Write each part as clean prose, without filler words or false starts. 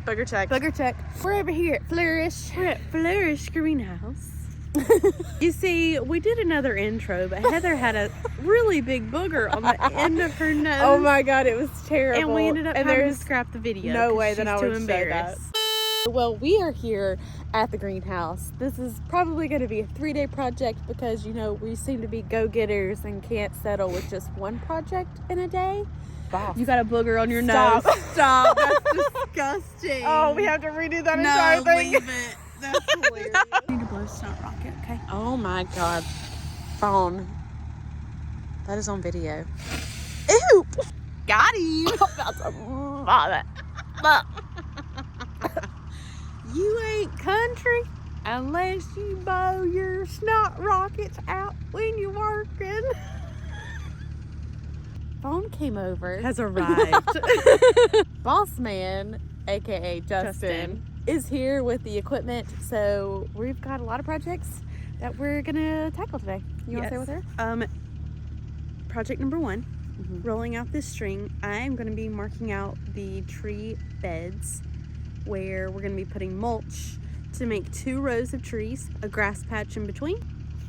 Booger check. Booger check. We're over here at Fleurish. We're at Fleurish Greenhouse. You see, we did another intro, but Heather had a really big booger on the end of her nose. Oh my god, it was terrible. And we ended up having to scrap the video. No way that I too would say that. Well, we are here at the greenhouse. This is probably going to be a 3-day project because, you know, we seem to be go-getters and can't settle with just one project in a day. Stop. You got a booger on your Stop. nose. Stop. That's disgusting. Oh, we have to redo that entire No, thing. leave it. That's hilarious. I need to blow snot rocket, okay? Oh my god. Phone. That is on video. Ew! Got him. I'm about to vomit. You ain't country unless you blow your snot rockets out when you're working. Phone came over. Has arrived. Boss man, aka Justin, is here with the equipment. So we've got a lot of projects that we're gonna tackle today. You want to say what they're? Project number 1, rolling out this string. I'm going to be marking out the tree beds where we're going to be putting mulch to make 2 rows of trees, a grass patch in between.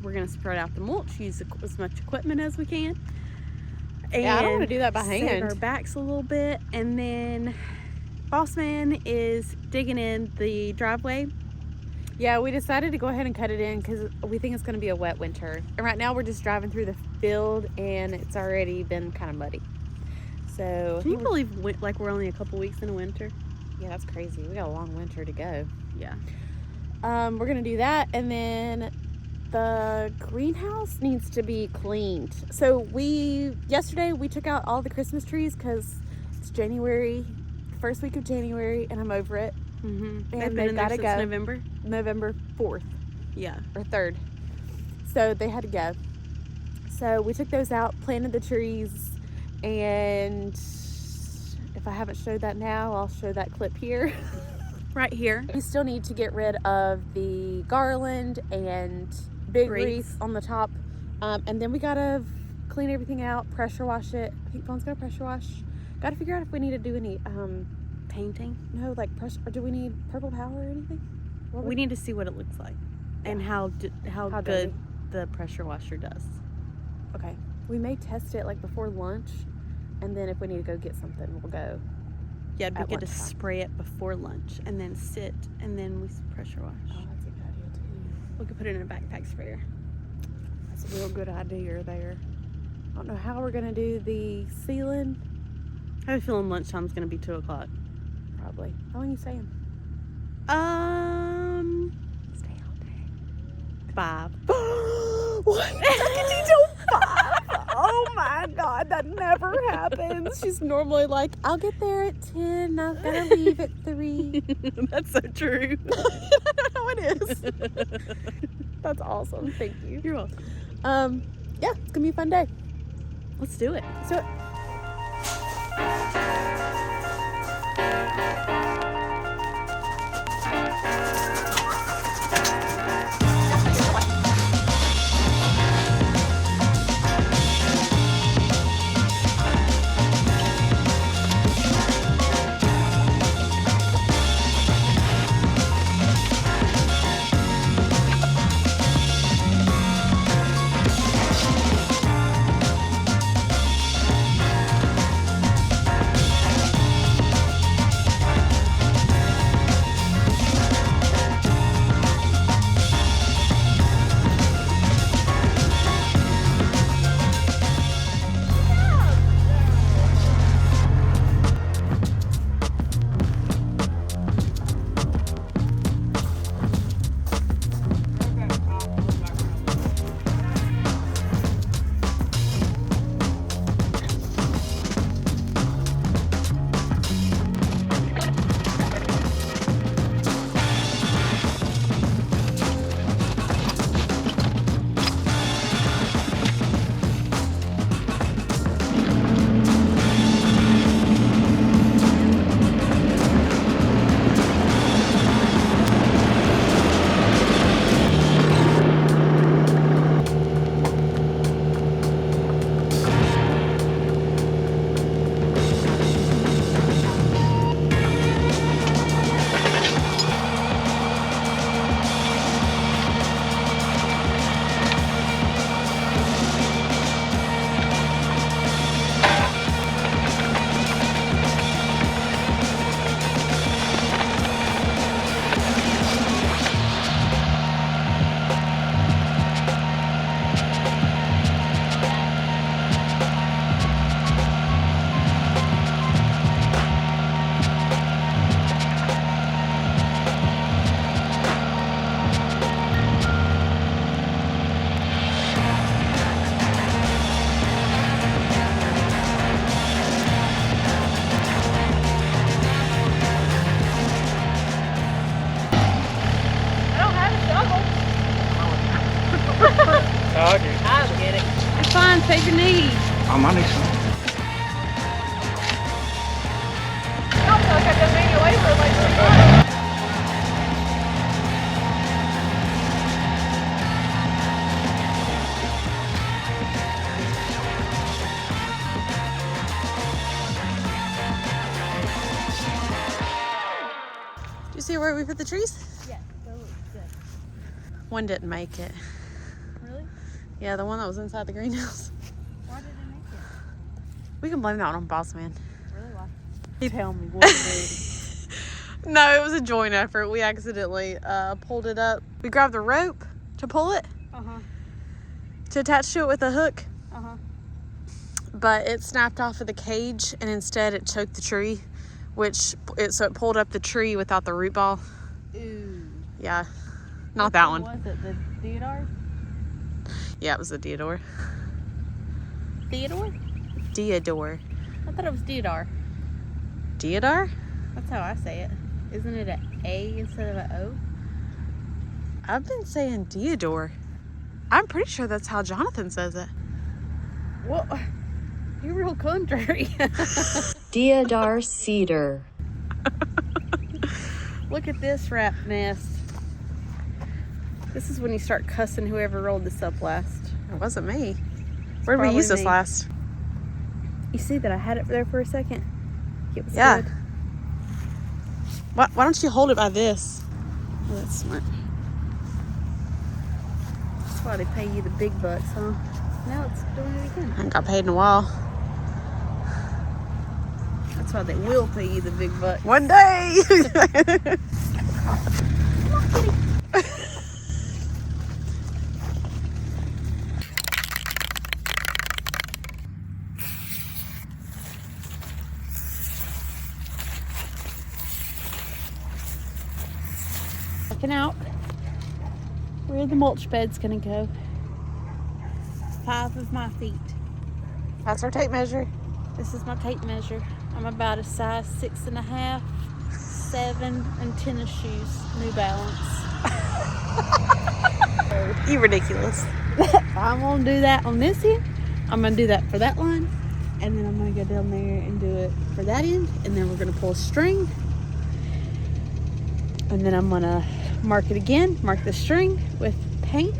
We're going to spread out the mulch, use as much equipment as we can. And Yeah, I don't want to do that by hand. save our backs a little bit. And then Boss Man is digging in the driveway. Yeah, we decided to go ahead and cut it in because we think it's going to be a wet winter. And right now we're just driving through the field and it's already been kind of muddy. So Can you believe like we're only a couple weeks in winter? yeah, that's crazy. We got a long winter to go. Yeah. We're going to do that, and then the greenhouse needs to be cleaned. So yesterday we took out all the Christmas trees because it's January, first week of January, and I'm over it. Mm-hmm. And they've got to go. November? November 4th. Yeah. Or 3rd. So they had to go. So we took those out, planted the trees, and if I haven't showed that now, I'll show that clip here. Right here. We still need to get rid of the garland and big wreath on the top. And then we gotta clean everything out, pressure wash it. I think Phone's gonna pressure wash. Gotta figure out if we need to do any Painting. no, like pressure, or do we need purple power or anything? We need to see what it looks like and how How good the pressure washer does. Okay. We may test it like before lunch, and then if we need to go get something, we'll go. Yeah, it'd be At good to lunchtime. spray it before lunch and then sit and then we pressure wash. Oh, that's a good idea too. We could put it in a backpack sprayer. That's a real good idea there. I don't know how we're gonna do the ceiling. I have a feeling lunchtime's gonna be 2 o'clock. Probably. How long are you saying? Stay all day. 5. What? Till 5? Oh my god, that never happens. She's normally like, I'll get there at 10. I've got to leave at 3. That's so true. No, it is. That's awesome. Thank you. You're welcome. Yeah, it's gonna be a fun day. Let's do it. So. I'll get it. I'll get it. It's fine. Save your knee. Oh, my knee's fine. I feel like I've been making away for like 3 months. Do you see where we put the trees? Yeah, that looks good. One didn't make it. Really? Yeah, the one that was inside the greenhouse. Why did it make it? We can blame that one on Boss Man. Really? Why? He tell me what to do. No, it was a joint effort. We accidentally pulled it up. We grabbed the rope to pull it, to attach to it with a hook, but it snapped off of the cage and instead it choked the tree, so it pulled up the tree without the root ball. Ooh. Yeah, not that one. Was it the Deodar? Yeah, it was the Deodar. Theodore? Deodar. I thought it was Deodar. Deodar? That's how I say it. Isn't it an A instead of an O? I've been saying Deodar. I'm pretty sure that's how Jonathan says it. Well, you're real country. Deodar cedar. Look at this rat nest. This is when you start cussing whoever rolled this up last. It wasn't me. Where did we use this me. last? You see that I had it there for a second? It was Yeah. good. Why don't you hold it by this? Oh, that's smart. That's why they pay you the big bucks, huh? Now it's doing it again. I haven't got paid in a while. That's why they will pay you the big bucks. One day! Looking out where the mulch bed's gonna go. 5 of my feet. That's our tape measure. This is my tape measure. I'm about a size 6.5, 7, and tennis shoes, New Balance. You ridiculous. I'm gonna do that on this end. I'm gonna do that for that line, and then I'm gonna go down there and do it for that end, and then we're gonna pull a string, and then I'm gonna mark it again, mark the string with paint,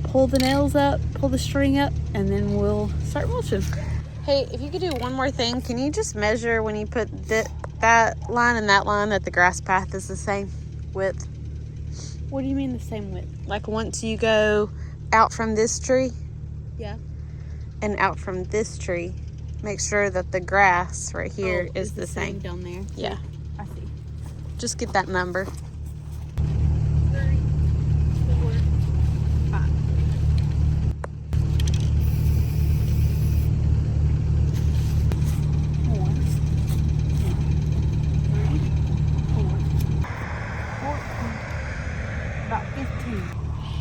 pull the nails up, pull the string up, and then we'll start mulching. Hey, if you could do one more thing, can you just measure when you put that line and that line that the grass path is the same width? What do you mean the same width? Like once you go out from this tree Yeah. and out from this tree, make sure that the grass right here is the same. down there. Yeah. I see. Just get that number. 3, 4, 5. About 15.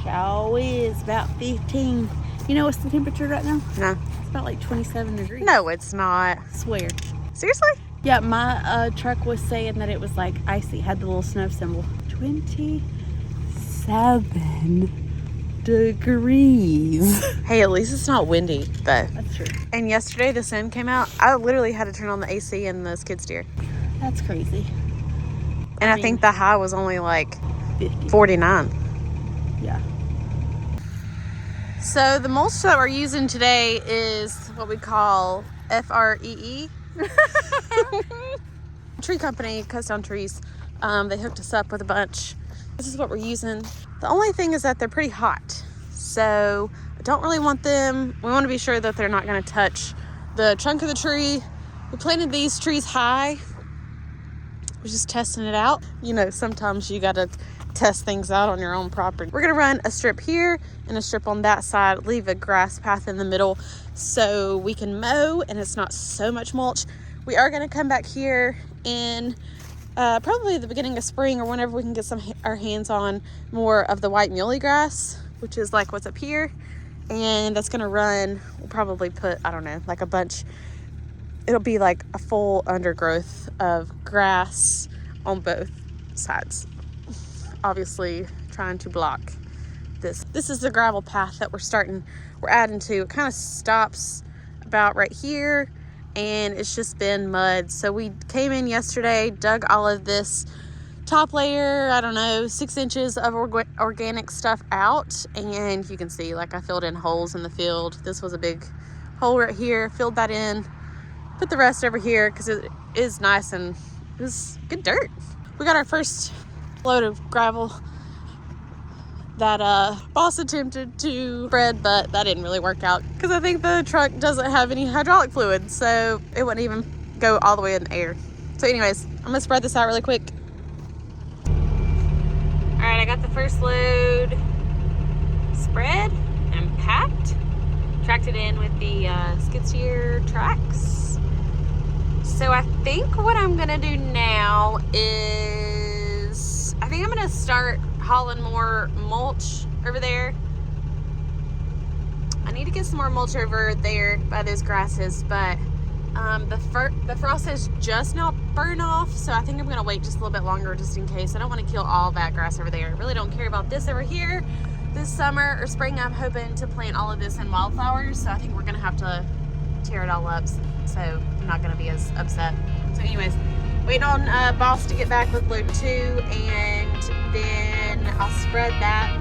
Show is about 15. You know what's the temperature right now? No. It's about like 27 degrees. No, it's not. I swear. Seriously? Yeah, my truck was saying that it was like icy, had the little snow symbol. 27 degrees. Hey, at least it's not windy, though. That's true. And yesterday the sun came out. I literally had to turn on the AC in the skid steer. That's crazy. And I mean, think the high was only like 50. 49. Yeah. So the mulch that we're using today is what we call FREE. Tree company cuts down trees. They hooked us up with a bunch. This is what we're using. The only thing is that they're pretty hot. So I don't really want them. We want to be sure that they're not going to touch the trunk of the tree. We planted these trees high. We're just testing it out. You know, sometimes you got to test things out on your own property. We're going to run a strip here and a strip on that side, leave a grass path in the middle so we can mow and it's not so much mulch. We are going to come back here in probably the beginning of spring or whenever we can get our hands on more of the white muley grass, which is like what's up here. And that's going to run, we'll probably put, I don't know, like a bunch. It'll be like a full undergrowth of grass on both sides. Obviously trying to block this. This is the gravel path that we're adding to. It kind of stops about right here, and it's just been mud. So we came in yesterday, dug all of this top layer, I don't know, 6 inches of organic stuff out, and you can see, like, I filled in holes in the field. This was a big hole right here, filled that in, put the rest over here because it is nice and it was good dirt. We got our first load of gravel that boss attempted to spread, but that didn't really work out because I think the truck doesn't have any hydraulic fluid, so it wouldn't even go all the way in the air. So anyways, I'm gonna spread this out really quick. All right, I got the first load spread and packed. Tracked it in with the skid steer tracks. So I think what I'm gonna do now is, I think I'm gonna start hauling more mulch over there. I need to get some more mulch over there by those grasses, but the frost has just now burned off, so I think I'm gonna wait just a little bit longer just in case. I don't want to kill all that grass over there. I really don't care about this over here. This summer or spring, I'm hoping to plant all of this in wildflowers, so I think we're gonna have to tear it all up, so I'm not gonna be as upset. So anyways, waiting on boss to get back with load 2, and then I'll spread that.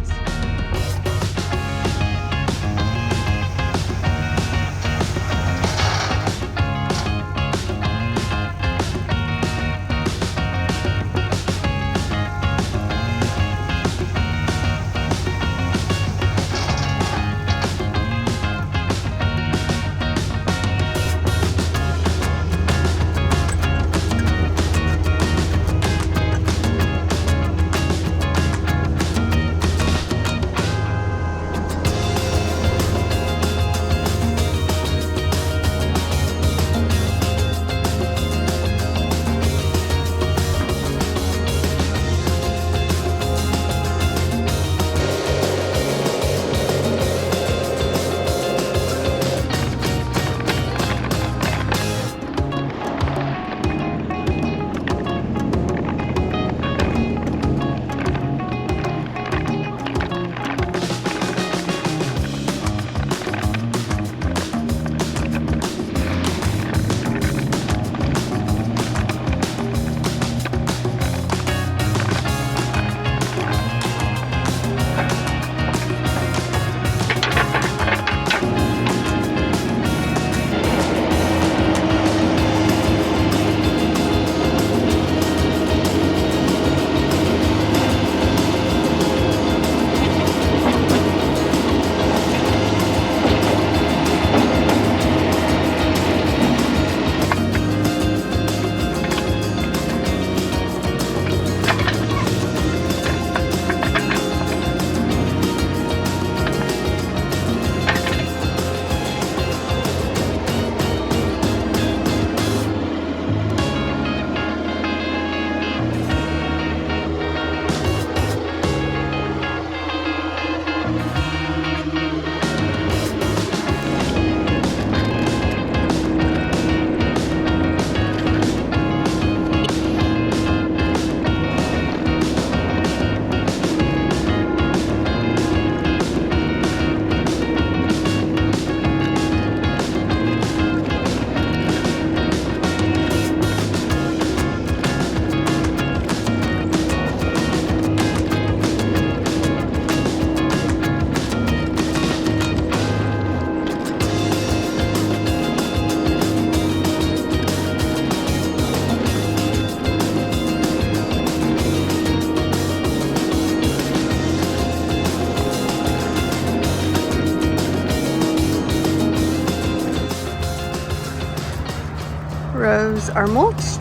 Rows are mulched.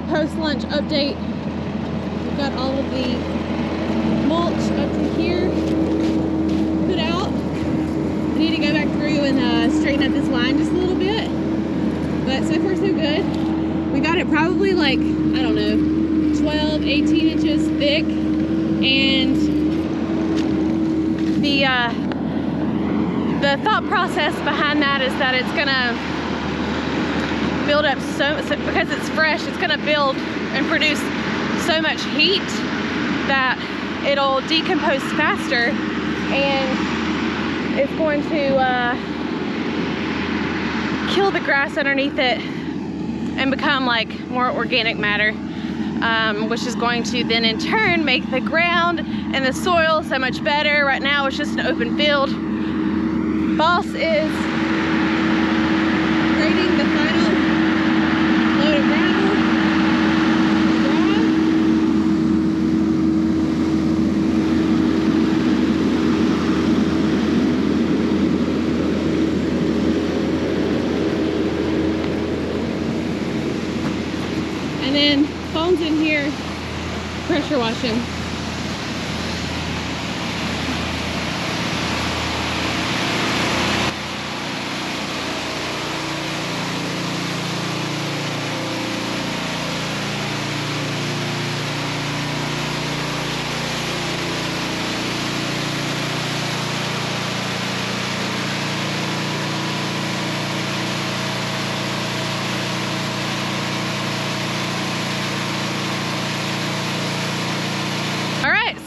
post-lunch update. We've got all of the mulch up to here put out. I need to go back through and straighten up this line just a little bit. But so far so good. We got it probably like, I don't know, 12, 18 inches thick. And the thought process behind that is that it's gonna build up so because it's fresh, it's gonna build and produce so much heat that it'll decompose faster, and it's going to kill the grass underneath it and become like more organic matter, which is going to then in turn make the ground and the soil so much better. Right now it's just an open field. Boss is grading the final load of gravel. And then phone's in here pressure washing.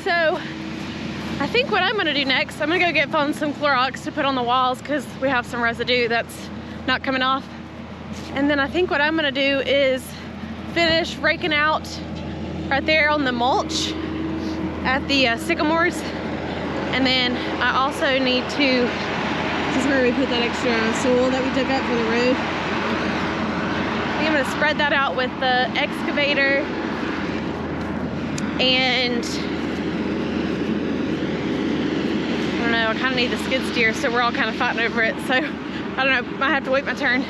So I think what I'm gonna do next, I'm gonna go get some Clorox to put on the walls because we have some residue that's not coming off. And then I think what I'm gonna do is finish raking out right there on the mulch at the sycamores. And then I also need to, this is where we put that extra soil that we took up for the road. I think I'm gonna spread that out with the excavator, and I don't know, I kind of need the skid steer, so we're all kind of fighting over it. So, I don't know, might have to wait my turn.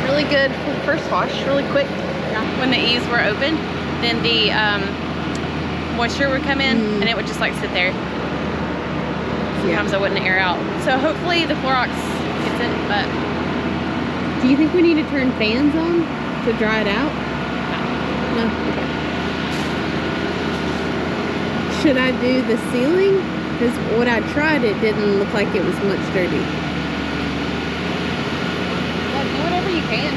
Really good for the first wash, really quick. Yeah. When the eaves were open, then the moisture would come in and it would just like sit there. Sometimes I wouldn't air out. So hopefully the Clorox gets it, but. Do you think we need to turn fans on to dry it out? No? Okay. Should I do the ceiling? Because when I tried it didn't look like it was much dirty. You can.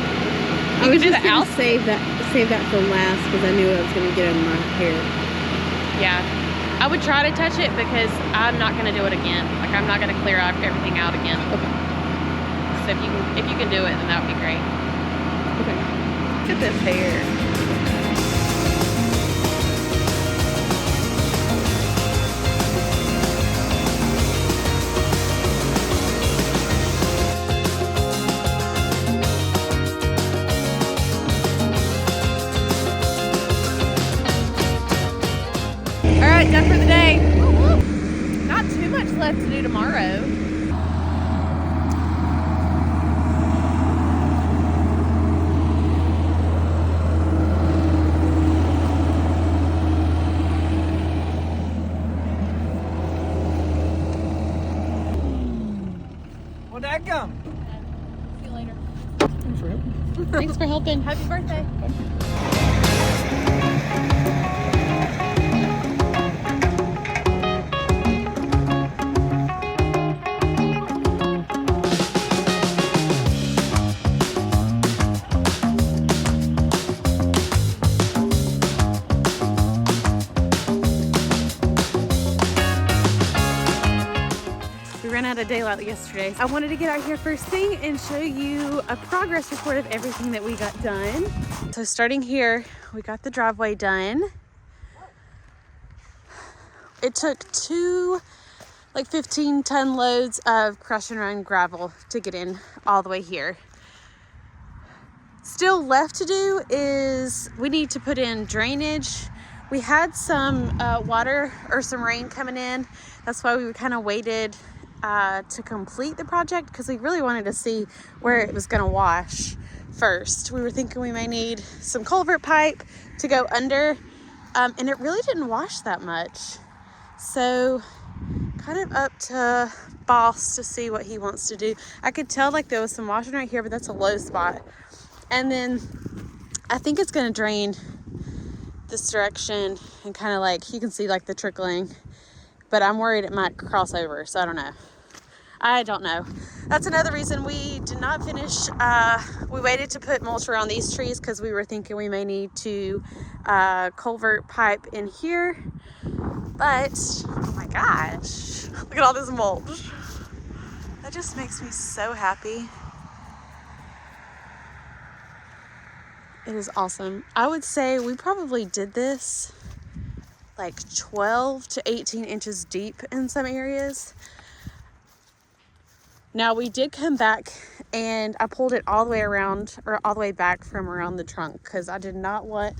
I was just gonna save that for last because I knew I was gonna get in my hair. Yeah, I would try to touch it because I'm not gonna do it again. Like I'm not gonna clear out everything out again. Okay. So if you can do it, then that would be great. Okay. Look at this hair. Done for the day. Not too much left to do tomorrow. Well, dadgum. See you later. Thanks for helping. Thanks for helping. Happy birthday. day like yesterday. I wanted to get out here first thing and show you a progress report of everything that we got done. So starting here, we got the driveway done. It took 2 like 15-ton loads of crush and run gravel to get in all the way here. Still left to do is we need to put in drainage. We had some water or some rain coming in. That's why we kind of waited to complete the project, because we really wanted to see where it was going to wash first. We were thinking we may need some culvert pipe to go under, and it really didn't wash that much. So kind of up to boss to see what he wants to do. I could tell like there was some washing right here, but that's a low spot. And then I think it's going to drain this direction and kind of like, you can see like the trickling, but I'm worried it might cross over. So I don't know. That's another reason we did not finish. We waited to put mulch around these trees because we were thinking we may need to culvert pipe in here. But, oh my gosh, look at all this mulch. That just makes me so happy. It is awesome. I would say we probably did this like 12 to 18 inches deep in some areas. Now we did come back and I pulled it all the way around, or all the way back from around the trunk, because I did not want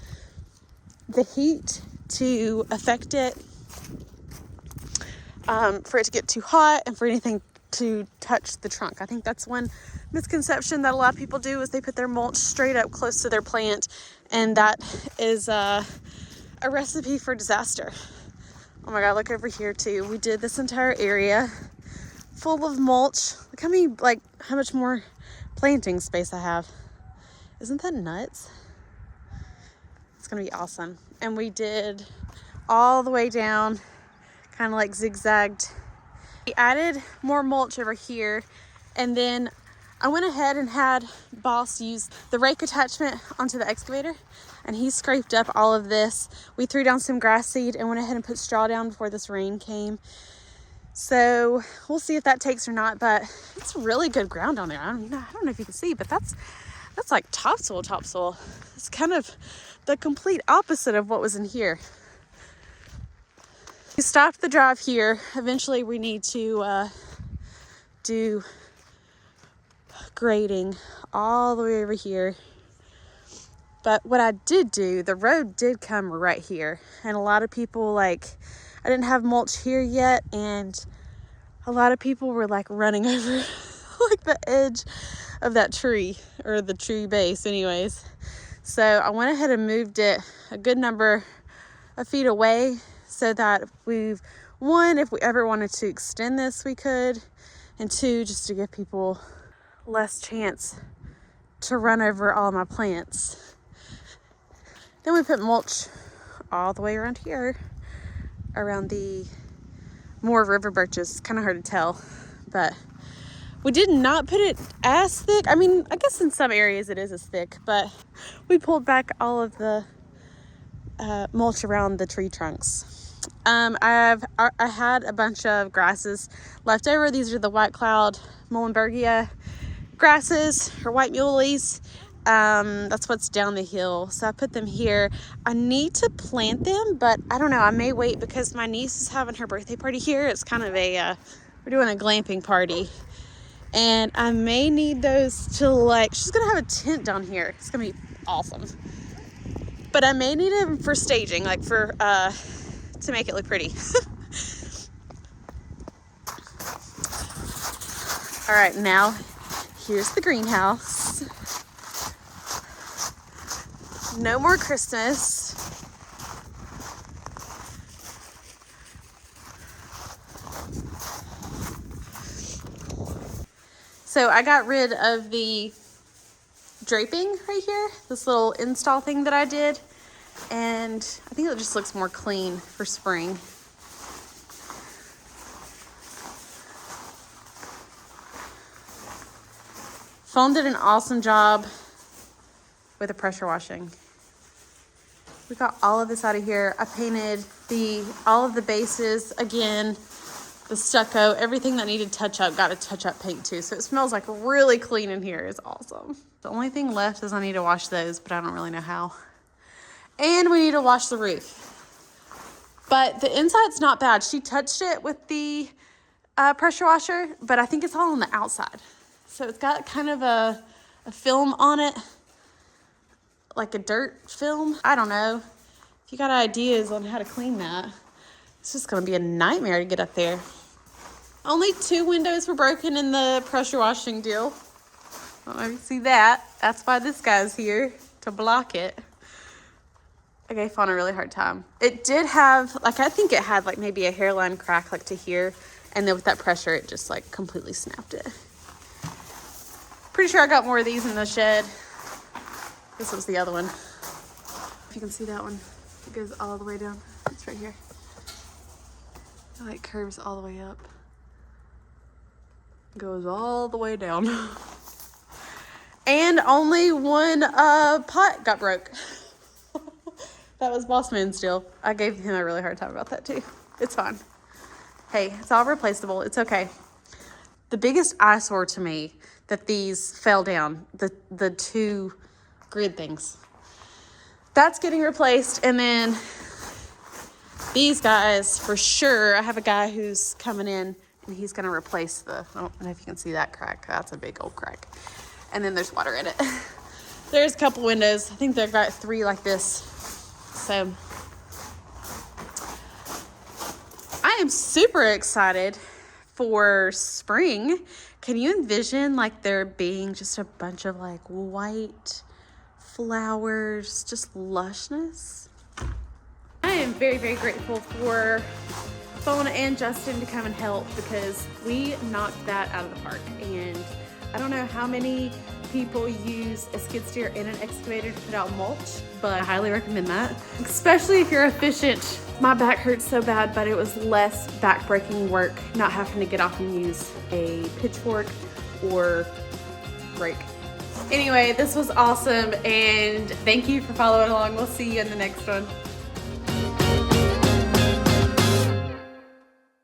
the heat to affect it, for it to get too hot and for anything to touch the trunk. I think that's one misconception that a lot of people do, is they put their mulch straight up close to their plant, and that is a recipe for disaster. Oh my god, look over here too. We did this entire area full of mulch. Look how much more planting space I have. Isn't that nuts? It's gonna be awesome. And we did all the way down, kind of like zigzagged. We added more mulch over here, and then I went ahead and had boss use the rake attachment onto the excavator, and he scraped up all of this. We threw down some grass seed and went ahead and put straw down before this rain came. So we'll see if that takes or not, but it's really good ground on there. I don't know if you can see, but that's like topsoil. It's kind of the complete opposite of what was in here. We stopped the drive here. Eventually we need to do grading all the way over here. But what I did do, the road did come right here, and a lot of people, like, I didn't have mulch here yet, and a lot of people were like running over like the edge of that tree, or the tree base anyways. So I went ahead and moved it a good number of feet away, so that if we ever wanted to extend this, we could, and 2, just to give people less chance to run over all my plants. Then we put mulch all the way around here, around the more river birches. It's kind of hard to tell, but we did not put it as thick. I mean, I guess in some areas it is as thick, but we pulled back all of the mulch around the tree trunks. I had a bunch of grasses left over. These are the white cloud Muhlenbergia grasses, or white muleys. That's what's down the hill, so I put them here. I need to plant them, but I don't know, I may wait, because my niece is having her birthday party here. It's kind of a we're doing a glamping party, and I may need those to, like, she's gonna have a tent down here. It's gonna be awesome, but I may need them for staging, like for to make it look pretty. All right, now here's the greenhouse. No more Christmas. So I got rid of the draping right here, this little install thing that I did, and I think it just looks more clean for spring. Phone did an awesome job with the pressure washing. We got all of this out of here. I painted all of the bases again. The stucco, everything that needed touch up got a touch up paint too. So it smells like really clean in here. It's awesome. The only thing left is I need to wash those, but I don't really know how. And we need to wash the roof. But the inside's not bad. She touched it with the pressure washer, but I think it's all on the outside. So it's got kind of a film on it, like a dirt film. I don't know. If you got ideas on how to clean that, it's just gonna be a nightmare to get up there. Only 2 windows were broken in the pressure washing deal. I don't know if you see that. That's why this guy's here, to block it. I gave Fawn a really hard time. It did have, like, I think it had like maybe a hairline crack like to here. And then with that pressure, it just like completely snapped it. Pretty sure I got more of these in the shed. This was the other one. If you can see that one, it goes all the way down. It's right here. It like curves all the way up. Goes all the way down. And only one pot got broke. That was Boss Man's deal. I gave him a really hard time about that too. It's fine. Hey, it's all replaceable. It's okay. The biggest eyesore to me that these fell down, the 2 grid things, that's getting replaced. And then these guys, for sure, I have a guy who's coming in and he's going to replace I don't know if you can see that crack. That's a big old crack. And then there's water in it. There's a couple windows. I think they've got 3 like this. So I am super excited for spring. Can you envision like there being just a bunch of like white flowers, just lushness? I am very, very grateful for Fawn and Justin to come and help because we knocked that out of the park. And I don't know how many people use a skid steer and an excavator to put out mulch, but I highly recommend that, especially if you're efficient. My back hurts so bad, but it was less back-breaking work not having to get off and use a pitchfork or rake. Anyway, this was awesome, and thank you for following along. We'll see you in the next one.